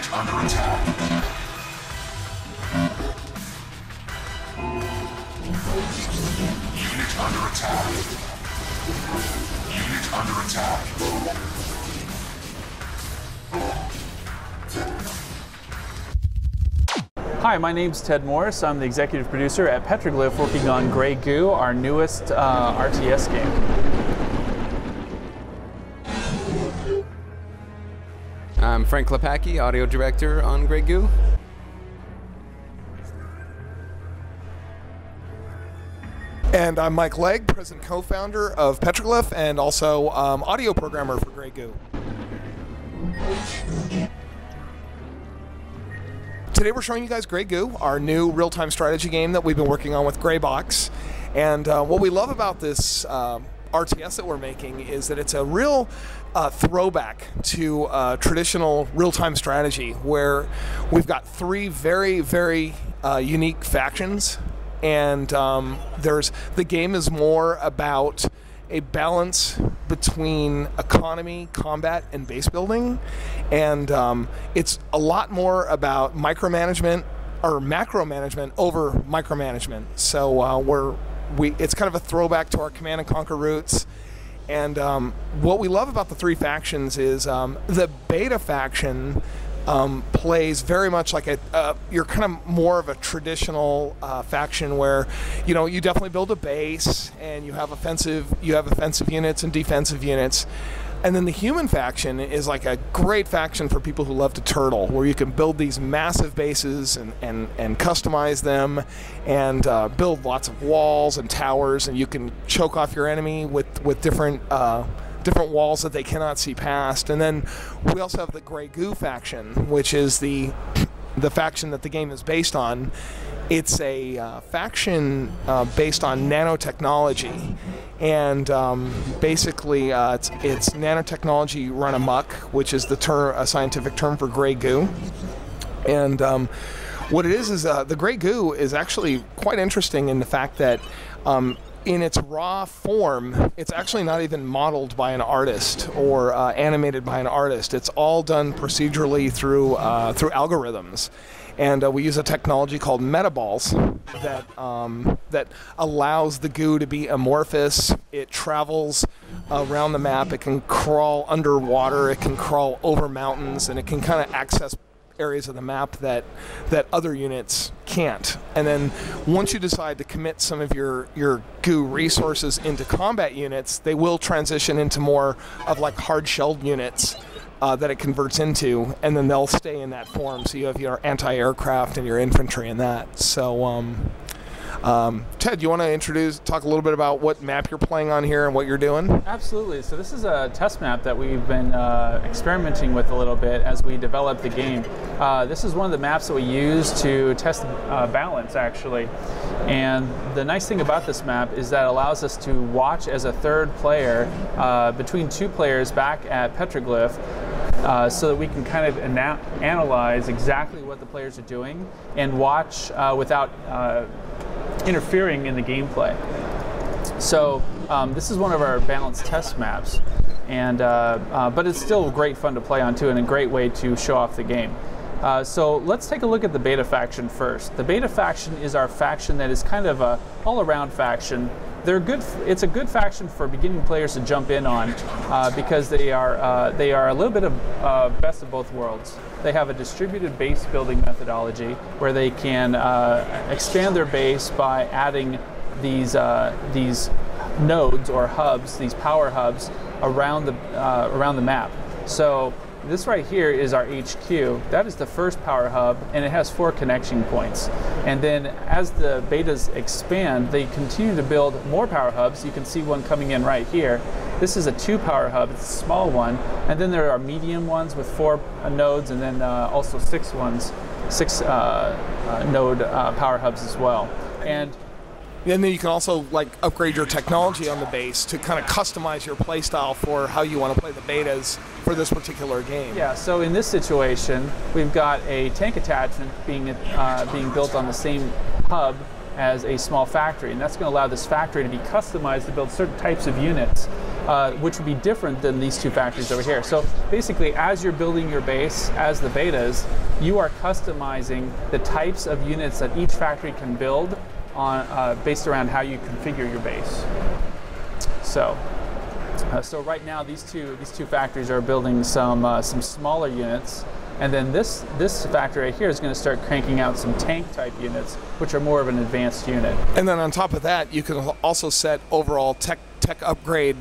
Unit under attack. Unit under attack. Unit under attack. Hi, my name's Ted Morris. I'm the executive producer at Petroglyph, working on GOO, our newest RTS game. I'm Frank Klepacki, audio director on GOO. And I'm Mike Legg, president co-founder of Petroglyph and also audio programmer for GOO. Today we're showing you guys GOO, our new real-time strategy game that we've been working on with Greybox. And what we love about this RTS that we're making is that it's a real throwback to traditional real-time strategy, where we've got three very, very unique factions, and the game is more about a balance between economy, combat, and base building, and it's a lot more about micromanagement or macro management over micromanagement. So it's kind of a throwback to our Command and Conquer roots. And what we love about the three factions is the beta faction plays very much like you're kind of more of a traditional faction where you definitely build a base and you have offensive units and defensive units. And then the human faction is like a great faction for people who love to turtle, where you can build these massive bases and customize them and build lots of walls and towers, and you can choke off your enemy with different walls that they cannot see past. And then we also have the GOO faction, which is the faction that the game is based on. It's a faction based on nanotechnology, and basically it's nanotechnology run amok, which is a scientific term for GOO. And what it is the GOO is actually quite interesting in the fact that in its raw form, it's actually not even modeled by an artist or animated by an artist. It's all done procedurally through algorithms. And we use a technology called metaballs that allows the GOO to be amorphous. It travels around the map. It can crawl underwater. It can crawl over mountains, and it can kind of access areas of the map that other units can't. And then once you decide to commit some of your GOO resources into combat units, they will transition into more of like hard-shelled units that it converts into, and then they'll stay in that form. So you have your anti-aircraft and your infantry and that. So Ted, you want to talk a little bit about what map you're playing on here and what you're doing? Absolutely. So this is a test map that we've been experimenting with a little bit as we develop the game. This is one of the maps that we use to test balance, actually. And the nice thing about this map is that it allows us to watch as a third player between two players back at Petroglyph, so that we can kind of analyze exactly what the players are doing and watch without interfering in the gameplay. So this is one of our balanced test maps, and but it's still great fun to play on too, and a great way to show off the game. So let's take a look at the beta faction first. The beta faction is our faction that is kind of a all-around faction. They're good. It's a good faction for beginning players to jump in on because they are a little bit of best of both worlds. They have a distributed base building methodology where they can expand their base by adding these nodes or hubs, these power hubs around the map. So this right here is our HQ. That is the first power hub, and it has 4 connection points. And then as the betas expand, they continue to build more power hubs. You can see one coming in right here. This is a 2 power hub, it's a small one. And then there are medium ones with 4 nodes, and then also 6 node power hubs as well. And then you can also upgrade your technology on the base to kind of customize your playstyle for how you want to play the betas for this particular game. Yeah, so in this situation, we've got a tank attachment being built on the same hub as a small factory, and that's going to allow this factory to be customized to build certain types of units. which would be different than these two factories over here. So basically, as you're building your base as the betas, you are customizing the types of units that each factory can build on based around how you configure your base. So right now these two factories are building some smaller units, and then this factory right here is going to start cranking out some tank type units, which are more of an advanced unit. And then on top of that, you can also set overall tech upgrade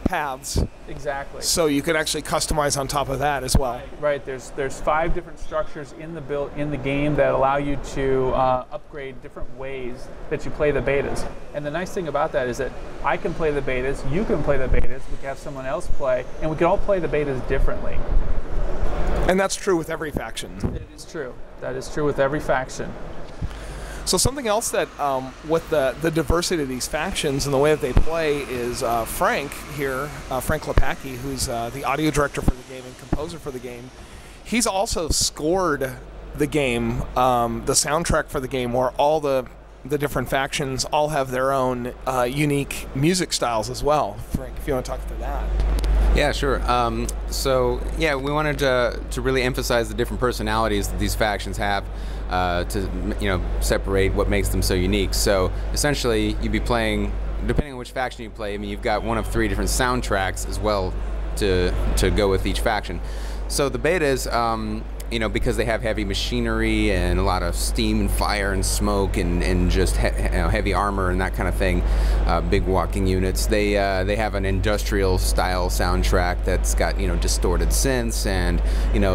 paths. Exactly. So you can actually customize on top of that as well. Right. There's 5 different structures in the game that allow you to upgrade different ways that you play the betas. And the nice thing about that is that I can play the betas, you can play the betas, we can have someone else play, and we can all play the betas differently. And that's true with every faction. It is true. That is true with every faction. So something else that, with the diversity of these factions and the way that they play is Frank here, Frank Lepacki, who's the audio director for the game and composer for the game. He's also scored the game, the soundtrack for the game, where all the different factions all have their own unique music styles as well. Frank, if you want to talk through that. Yeah, sure. So yeah, we wanted to really emphasize the different personalities that these factions have, to separate what makes them so unique. So essentially, you'd be playing, depending on which faction you play. I mean, you've got one of 3 different soundtracks as well to go with each faction. So the betas, because they have heavy machinery and a lot of steam and fire and smoke and just heavy armor and that kind of thing, big walking units, they have an industrial style soundtrack that's got distorted synths and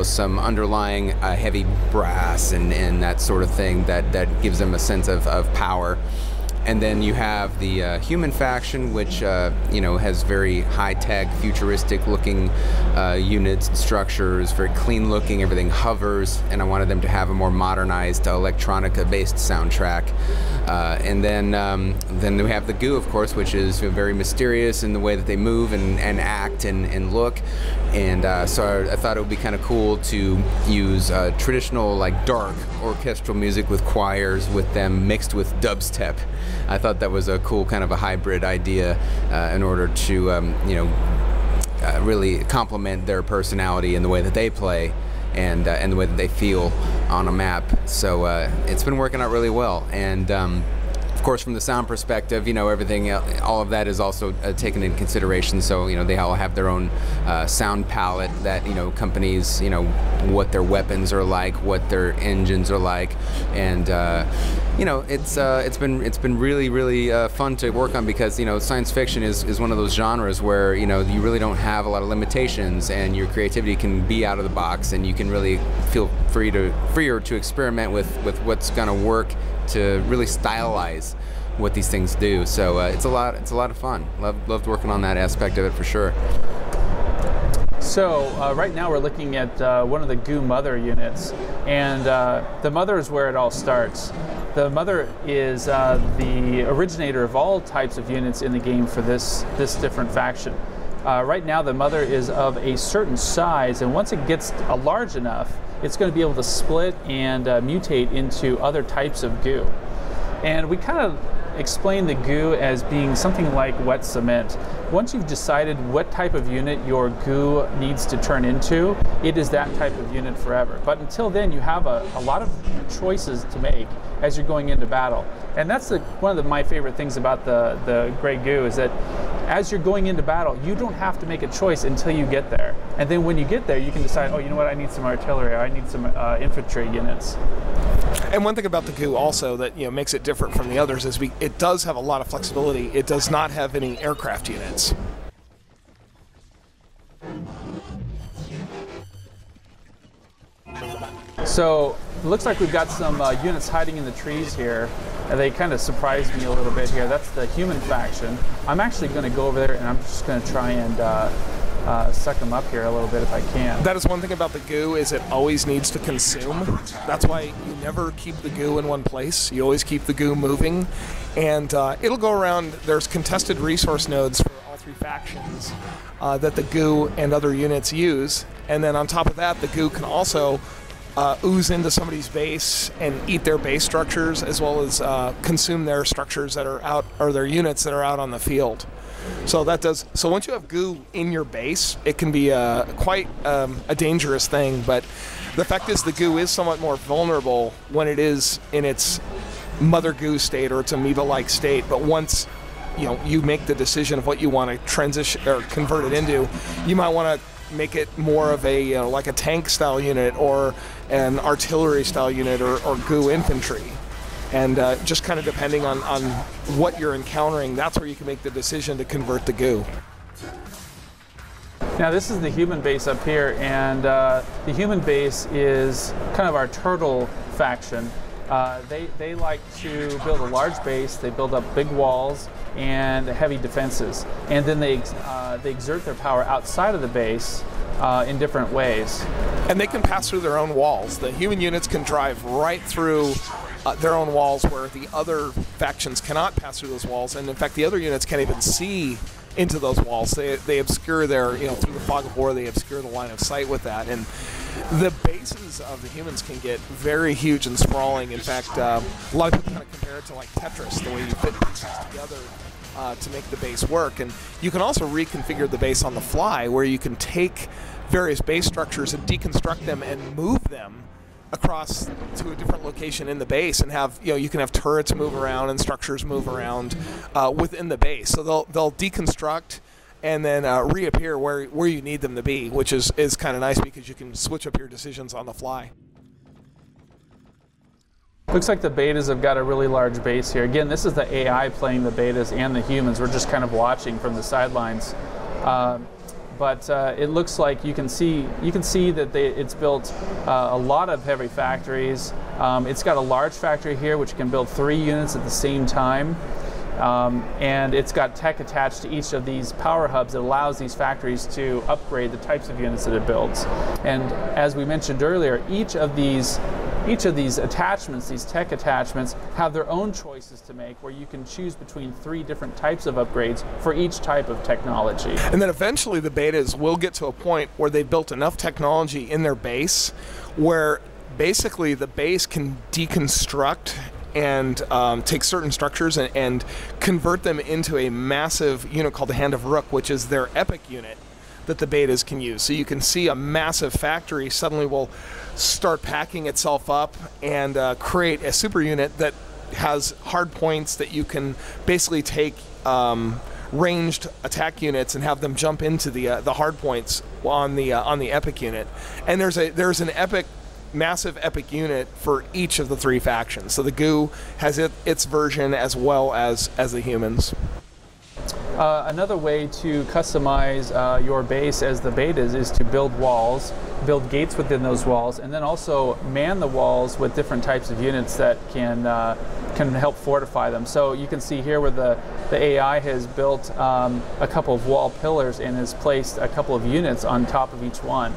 some underlying heavy brass and that sort of thing that gives them a sense of power. And then you have the human faction, which has very high-tech, futuristic-looking units and structures, very clean-looking. Everything hovers, and I wanted them to have a more modernized, electronica-based soundtrack. And then we have the GOO, of course, which is very mysterious in the way that they move and act and look. And so I thought it would be kind of cool to use traditional, dark orchestral music with choirs with them mixed with dubstep. I thought that was a cool kind of a hybrid idea in order to, really complement their personality and the way that they play and the way that they feel on a map. So it's been working out really well. And of course, from the sound perspective, everything, all of that is also taken into consideration. So, they all have their own sound palette that, companies, what their weapons are like, what their engines are like, and it's been really, really fun to work on because, science fiction is one of those genres where, you really don't have a lot of limitations and your creativity can be out of the box and you can really feel freer to experiment with what's going to work to really stylize what these things do. So it's a lot of fun. Loved working on that aspect of it for sure. So right now we're looking at one of the GOO mother units, and the mother is where it all starts. The mother is the originator of all types of units in the game for this different faction. Right now the mother is of a certain size, and once it gets large enough, it's going to be able to split and mutate into other types of GOO. And we kind of explain the GOO as being something like wet cement. Once you've decided what type of unit your GOO needs to turn into, it is that type of unit forever. But until then, you have a lot of choices to make as you're going into battle. And that's one of my favorite things about the Grey GOO is that as you're going into battle, you don't have to make a choice until you get there. And then when you get there, you can decide, oh, you know what, I need some artillery, or I need some infantry units. And one thing about the GOO also that makes it different from the others is it does have a lot of flexibility. It does not have any aircraft units. So it looks like we've got some units hiding in the trees here. And they kind of surprised me a little bit here. That's the human faction. I'm actually going to go over there and I'm just going to try and suck them up here a little bit if I can. That is one thing about the GOO is it always needs to consume. That's why you never keep the GOO in one place. You always keep the GOO moving. And it'll go around. There's contested resource nodes for all 3 factions that the GOO and other units use. And then on top of that, the GOO can also ooze into somebody's base and eat their base structures, as well as consume their structures that are out, or their units that are out on the field. So that does. So once you have goo in your base, it can be quite a dangerous thing. But the fact is, the goo is somewhat more vulnerable when it is in its mother goo state or its amoeba-like state. But once you make the decision of what you want to transition or convert it into, you might want to make it more of a like a tank style unit or an artillery style unit or goo infantry. And just kind of depending on what you're encountering, that's where you can make the decision to convert the goo. Now this is the human base up here, and the human base is kind of our turtle faction. They like to build a large base, they build up big walls and heavy defenses, and then they exert their power outside of the base in different ways. And they can pass through their own walls. The human units can drive right through their own walls, where the other factions cannot pass through those walls, and in fact the other units can't even see into those walls. They obscure their, through the fog of war, they obscure the line of sight with that. And the bases of the humans can get very huge and sprawling. In fact, a lot of people kind of compare it to like Tetris, the way you fit pieces together to make the base work. And you can also reconfigure the base on the fly, where you can take various base structures and deconstruct them and move them across to a different location in the base, and have you can have turrets move around and structures move around within the base. So they'll deconstruct and then reappear where you need them to be, which is kind of nice because you can switch up your decisions on the fly. Looks like the betas have got a really large base here. Again, this is the AI playing the betas and the humans. We're just kind of watching from the sidelines. But it looks like you can see that it's built a lot of heavy factories. It's got a large factory here which can build 3 units at the same time, and it's got tech attached to each of these power hubs that allows these factories to upgrade the types of units that it builds. And as we mentioned earlier, each of these attachments, these tech attachments, have their own choices to make, where you can choose between 3 different types of upgrades for each type of technology. And then eventually the betas will get to a point where they've built enough technology in their base where basically the base can deconstruct and take certain structures and convert them into a massive unit called the Hand of Rook, which is their epic unit that the betas can use. So you can see a massive factory suddenly will start packing itself up and create a super unit that has hard points that you can basically take ranged attack units and have them jump into the hard points on the epic unit. And there's an epic, massive epic unit for each of the 3 factions. So the GOO has its version as well as the humans. Another way to customize your base as the betas is to build walls, build gates within those walls, and then also man the walls with different types of units that can help fortify them. So you can see here where the AI has built a couple of wall pillars and has placed a couple of units on top of each one.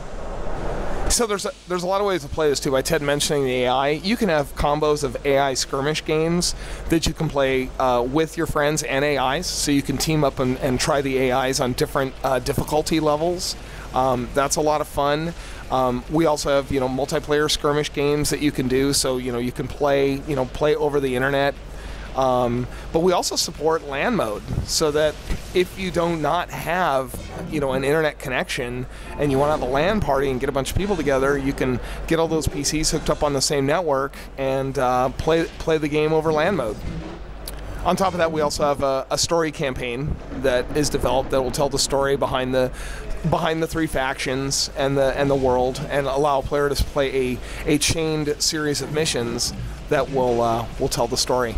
So there's a lot of ways to play this too. By Ted mentioning the AI, you can have combos of AI skirmish games that you can play with your friends and AIs. So you can team up and try the AIs on different difficulty levels. That's a lot of fun. We also have multiplayer skirmish games that you can do. So you can play over the internet. But we also support LAN mode, so that if you do not have an internet connection and you want to have a LAN party and get a bunch of people together, you can get all those PCs hooked up on the same network and play the game over LAN mode. On top of that, we also have a story campaign that is developed that will tell the story behind the 3 factions and the world, and allow a player to play a chained series of missions that will tell the story.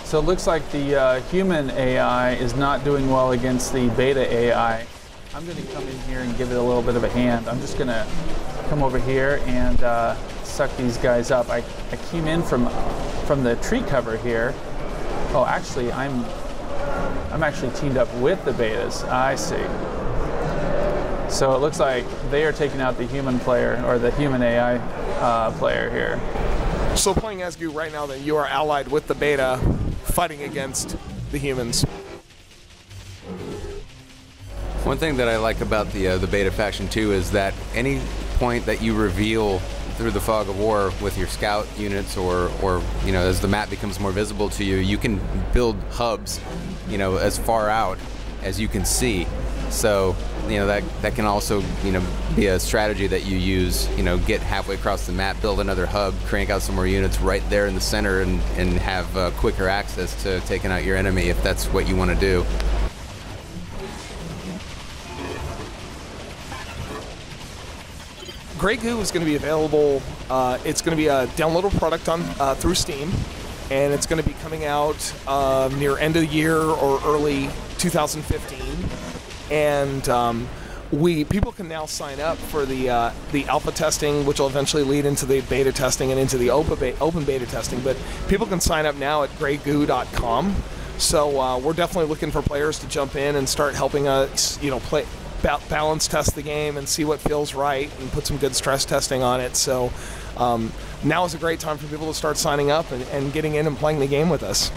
So it looks like the human AI is not doing well against the beta AI. I'm going to come in here and give it a little bit of a hand. I'm just going to come over here and suck these guys up. I came in from the tree cover here. Oh, actually, I'm actually teamed up with the betas. I see. So it looks like they are taking out the human player, or the human AI player here. So playing as GOO right now, then you are allied with the beta, fighting against the humans. One thing that I like about the beta faction too is that any point that you reveal through the fog of war with your scout units, or as the map becomes more visible to you, you can build hubs, as far out as you can see. So, that can also, be a strategy that you use, get halfway across the map, build another hub, crank out some more units right there in the center, and have quicker access to taking out your enemy if that's what you want to do. GOO is going to be available. It's going to be a downloadable product on through Steam, and it's going to be coming out near end of the year or early 2015. And people can now sign up for the alpha testing, which will eventually lead into the beta testing and into the open beta testing. But people can sign up now at GREYGOO.com. So we're definitely looking for players to jump in and start helping us, balance test the game and see what feels right and put some good stress testing on it. So now is a great time for people to start signing up and getting in and playing the game with us.